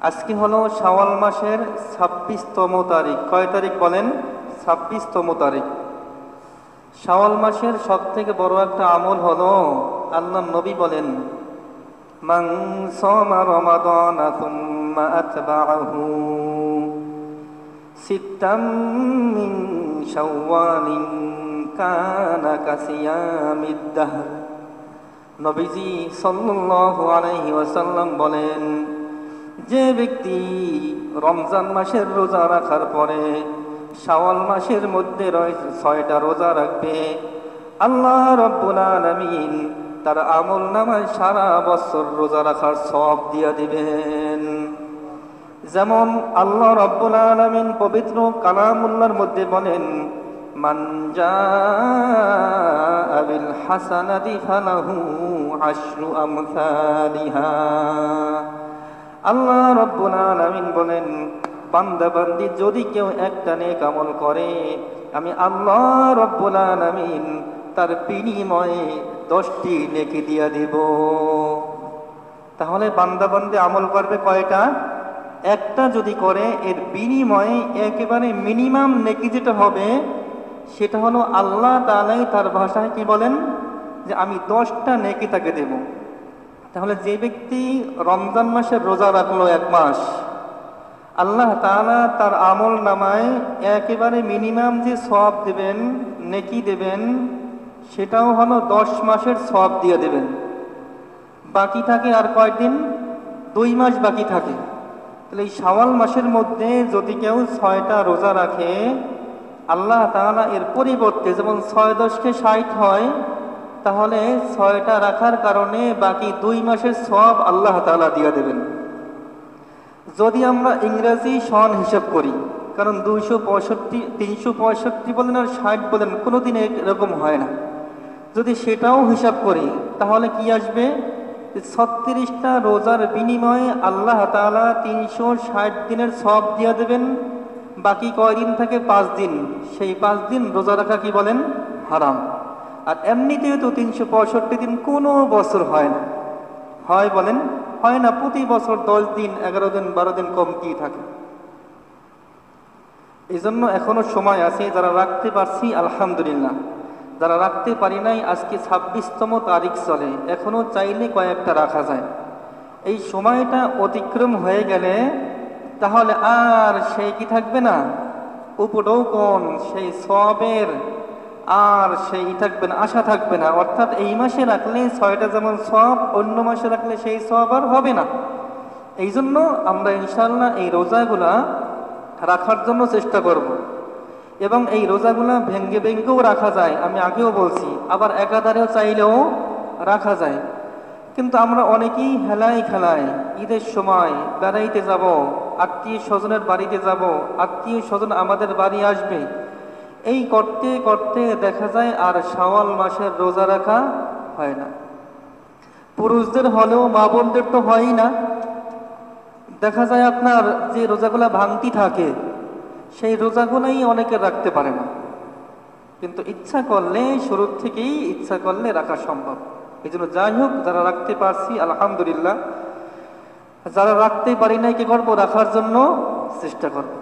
আজকে হলো শাওয়াল মাসের ২৬তম তারিখ। কয় তারিখ বলেন? ২৬তম তারিখ। শাওয়াল মাসের সব থেকে বড় একটা আমল হলো, আল্লাহ নবী বলেন, মান সামা রমাদানা সুম্মা আতবাআহু সিত্তাম মিন শাওয়ালিন কানা কাসিয়ামিদ দাহর। নবীজি সাল্লাল্লাহু আলাইহি ওয়াসাল্লাম বলেন, যে ব্যক্তি রমজান মাসের রোজা রাখার পরে শাওয়াল মাসের মধ্যে ৬টা রোজা রাখবে, আল্লাহ রাব্বুল আলামিন তার আমল নামায় সারা বছর রোজা রাখার সওয়াব দিয়ে দিবেন। যেমন আল্লাহ রাব্বুল আলামিন পবিত্র কালামুল্লাহর মধ্যে বলেন, মান জাআ বিল হাসানাতি ফালাহু আশরু আমসালিহা। আল্লাহ রাব্বুল আলামিন বলেন, বান্দা বান্দি যদি কেউ একটা নেক আমল করে, আমি আল্লাহ রাব্বুল আলামিন তার বিনিময়ে 10টি নেকি দিয়া দিব। তাহলে বান্দা বান্দি আমল করবে কয়টা? একটা যদি করে, এর বিনিময়ে একেবারে মিনিমাম নেকি যেটা হবে সেটা হলো আল্লাহ তাআলাই তার ভাষায় কি বলেন, যে আমি 10টা নেকি তাকে দেব। তাহলে যে ব্যক্তি রমজান মাসের রোজা রাখলো 1 মাস, আল্লাহ তাআলা তার আমল নামায় একেবারে মিনিমাম যে সওয়াব দেবেন, নেকি দেবেন, সেটাও হলো 10 মাসের সওয়াব দিয়ে দেবেন। বাকি থাকে আর কয়দিন? 2 মাস বাকি থাকে। তাহলে এই শাওয়াল মাসের মধ্যে যদি কেউ 6টা রোজা রাখে, আল্লাহ তাআলা এর পরিবর্তে যেমন 6 10 60 হয়, তাহলে 6টা রাখার কারণে বাকি 2 মাসের সওয়াব আল্লাহ তাআলা দিয়ে দেবেন। যদি আমরা ইংরেজি সন হিসাব করি, কারণ 265 365 বলেন আর 60 বলেন, কোনো দিন এরকম হয় না। যদি সেটাও হিসাব করি তাহলে কি আসবে? 36টা রোজার বিনিময়ে আল্লাহ তাআলা 360 দিনের সওয়াব দিয়ে দেবেন। বাকি কয়দিন থাকে? 5 দিন। সেই 5 দিন রোজা রাখা কি বলেন? হারাম। আর এমনিতেও তো 365 দিন কোনো বছর হয় না। হয় বলেন? হয় না। প্রতি বছর 10 দিন, 11 দিন, 12 দিন কমতি থাকে। এই জন্য এখনো সময় আছে। যারা রাখতে পারছি আলহামদুলিল্লাহ, যারা রাখতে পারি নাই, আজকে 26তম তারিখ চলে, এখনো চাইলে কয়েকটা রাখা যায়। এই সময়টা অতিক্রম হয়ে গেলে তাহলে আর সেই কি থাকবে না, উপঢৌকন, সেই সওয়াবের আর সেই থাকবে না, আশা থাকবে না। অর্থাৎ এই মাসে রাখলে 6টা যেমন সওয়াব, অন্য মাসে রাখলে সেই সওয়াব আর হবে না। এই জন্য আমরা ইনশাআল্লাহ এই রোজাগুলা রাখার জন্য চেষ্টা করব। এবং এই রোজাগুলা ভেঙ্গে ভেঙ্গেও রাখা যায়, আমি আগেও বলছি, আবার একাধারেও চাইলেও রাখা যায়। কিন্তু আমরা অনেকেই হেলায় খেলায় ঈদের সময় বেড়াইতে যাব, আত্মীয় স্বজনের বাড়িতে যাব, আত্মীয় স্বজন আমাদের বাড়ি আসবে, এই করতে করতে দেখা যায় আর শাওয়াল মাসের রোজা রাখা হয় না। পুরুষদের হলেও মা বোনদের তো হয়ই না। দেখা যায় আপনার যে রোজাগুলা ভাঙতি থাকে, সেই রোজাগুলাই অনেকে রাখতে পারে না। কিন্তু ইচ্ছা করলে, শুরুর থেকেই ইচ্ছা করলে রাখা সম্ভব। এই জন্য যাই হোক, যারা রাখতে পারছি আলহামদুলিল্লাহ, যারা রাখতে পারি নাই কি করবো? রাখার জন্য চেষ্টা করবো।